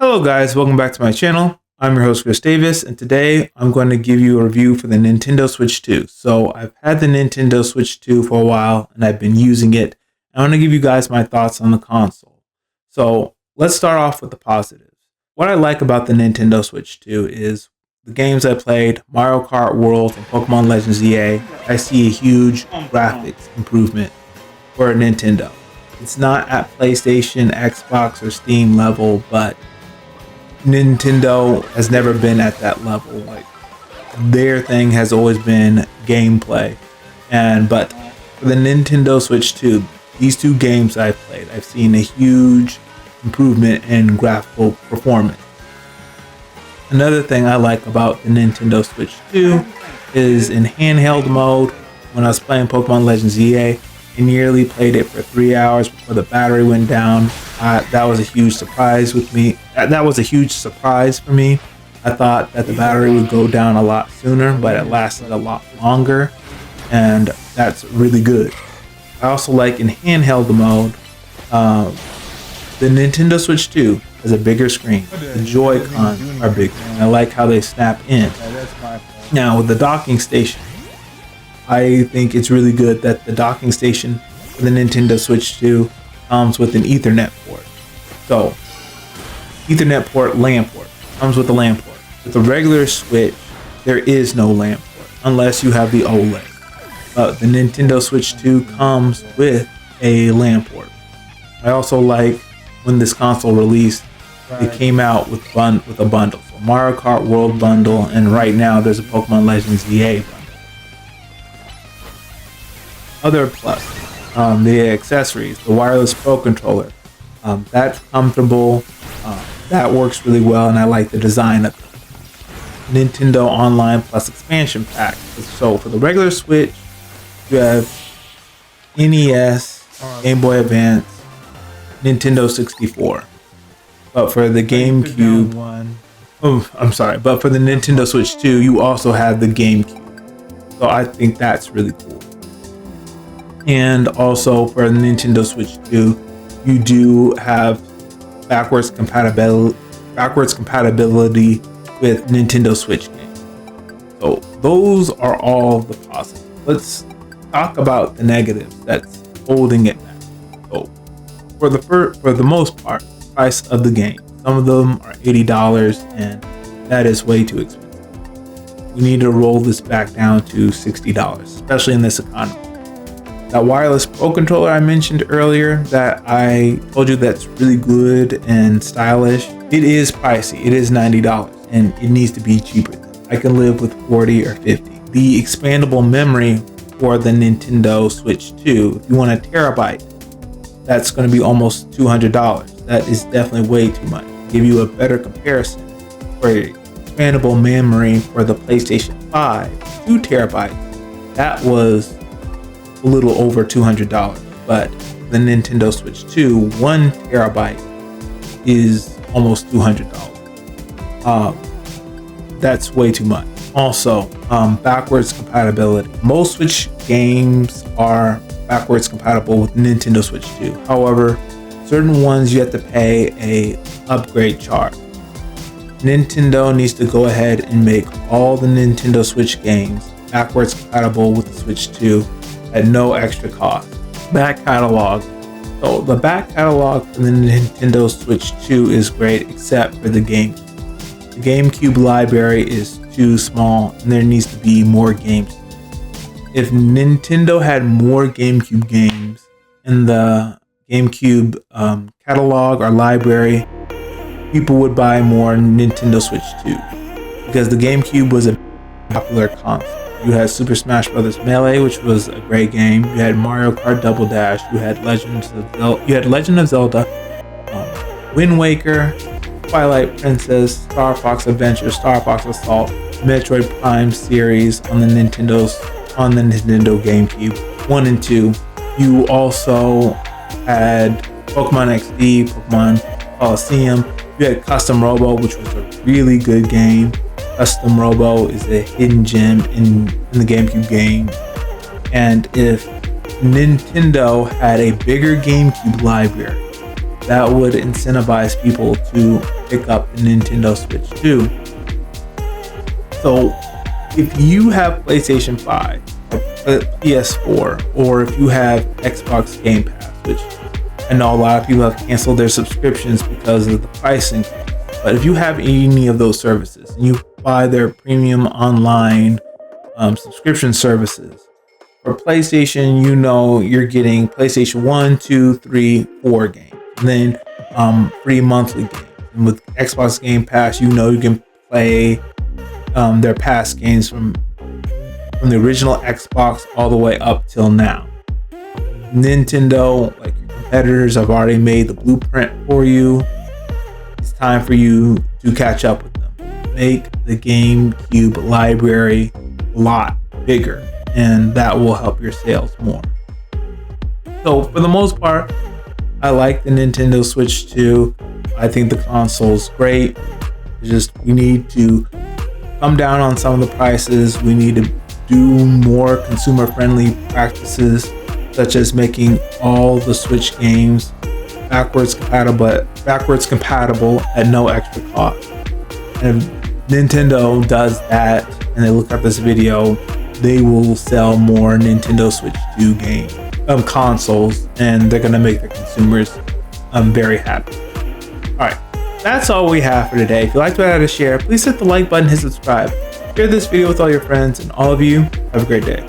Hello guys, welcome back to my channel. I'm your host Chris Davis, and today I'm going to give you a review for the Nintendo Switch 2. So I've had the Nintendo Switch 2 for a while and I've been using it. I want to give you guys my thoughts on the console. So let's start off with the positives. What I like about the Nintendo Switch 2 is the games I played, Mario Kart World and Pokemon Legends EA. I see a huge graphics improvement for Nintendo. It's not at PlayStation, Xbox, or Steam level, but Nintendo has never been at that level. Like, their thing has always been gameplay. But for the Nintendo Switch 2, these two games I've played, I've seen a huge improvement in graphical performance. Another thing I like about the Nintendo Switch 2 is in handheld mode. When I was playing Pokemon Legends EA, I nearly played it for 3 hours before the battery went down. That was a huge surprise with me. That was a huge surprise for me. I thought that the battery would go down a lot sooner, but it lasted a lot longer, and that's really good. I also like in handheld mode, the Nintendo Switch 2 has a bigger screen. The Joy-Cons are bigger, and I like how they snap in. Now with the docking station, I think it's really good that the docking station for the Nintendo Switch 2 comes with an Ethernet port. So, Ethernet port, LAN port, comes with a LAN port. With the regular Switch, there is no LAN port, unless you have the OLED. But the Nintendo Switch 2 comes with a LAN port. I also like when this console released, it came out with a bundle. So Mario Kart World bundle, and right now there's a Pokemon Legends EA bundle. Other plus, the accessories, the wireless Pro Controller, that's comfortable, that works really well, and I like the design of it. Nintendo Online Plus expansion pack. So for the regular Switch, you have NES, Game Boy Advance, Nintendo 64. But for the GameCube, but for the Nintendo Switch 2, you also have the GameCube. So I think that's really cool. And also for the Nintendo Switch 2, you do have backwards compatibility with Nintendo Switch games. So those are all the positives. Let's talk about the negatives that's holding it back. So for the most part, price of the game. Some of them are $80, and that is way too expensive. We need to roll this back down to $60, especially in this economy. That wireless Pro Controller I mentioned earlier, that I told you that's really good and stylish, it is pricey. It is $90, and it needs to be cheaper than that. I can live with $40 or $50. The expandable memory for the Nintendo Switch 2, if you want a terabyte, that's going to be almost $200. That is definitely way too much. To give you a better comparison, for expandable memory for the PlayStation 5, 2 terabytes, that was a little over $200, but the Nintendo Switch 2, 1 terabyte is almost $200. That's way too much. Also, backwards compatibility. Most Switch games are backwards compatible with Nintendo Switch 2. However, certain ones you have to pay a upgrade charge. Nintendo needs to go ahead and make all the Nintendo Switch games backwards compatible with the Switch 2 at no extra cost. Back catalog. So the back catalog for the Nintendo Switch 2 is great, except for the GameCube. The GameCube library is too small, and there needs to be more games. If Nintendo had more GameCube games in the GameCube catalog or library, people would buy more Nintendo Switch 2, because the GameCube was a popular console. You had Super Smash Bros. Melee, which was a great game. You had Mario Kart Double Dash. You had Legend of Zelda, Wind Waker, Twilight Princess, Star Fox Adventure, Star Fox Assault, Metroid Prime series on the Nintendo GameCube 1 and 2. You also had Pokemon XD, Pokemon Coliseum. You had Custom Robo, which was a really good game. Custom Robo is a hidden gem in the GameCube game. And if Nintendo had a bigger GameCube library, that would incentivize people to pick up the Nintendo Switch 2. So if you have PlayStation 5, or PS4, or if you have Xbox Game Pass, which I know a lot of people have canceled their subscriptions because of the pricing, but if you have any of those services and you buy their premium online subscription services, for PlayStation, you know you're getting PlayStation 1, 2, 3, 4 games, and then free monthly games. And with Xbox Game Pass, you know you can play their past games from the original Xbox all the way up till now. Nintendo, like your competitors, have already made the blueprint for you. It's time for you to catch up with them. Make the GameCube library a lot bigger, and that will help your sales more. So for the most part, I like the Nintendo Switch 2. I think the console's great. It's just we need to come down on some of the prices. We need to do more consumer-friendly practices, such as making all the Switch games backwards compatible at no extra cost. And if Nintendo does that and they look at this video, they will sell more Nintendo Switch 2 consoles, and they're going to make the consumers very happy. Alright, that's all we have for today. If you liked what I had to share, please hit the like button, hit subscribe, share this video with all your friends, and all of you, have a great day.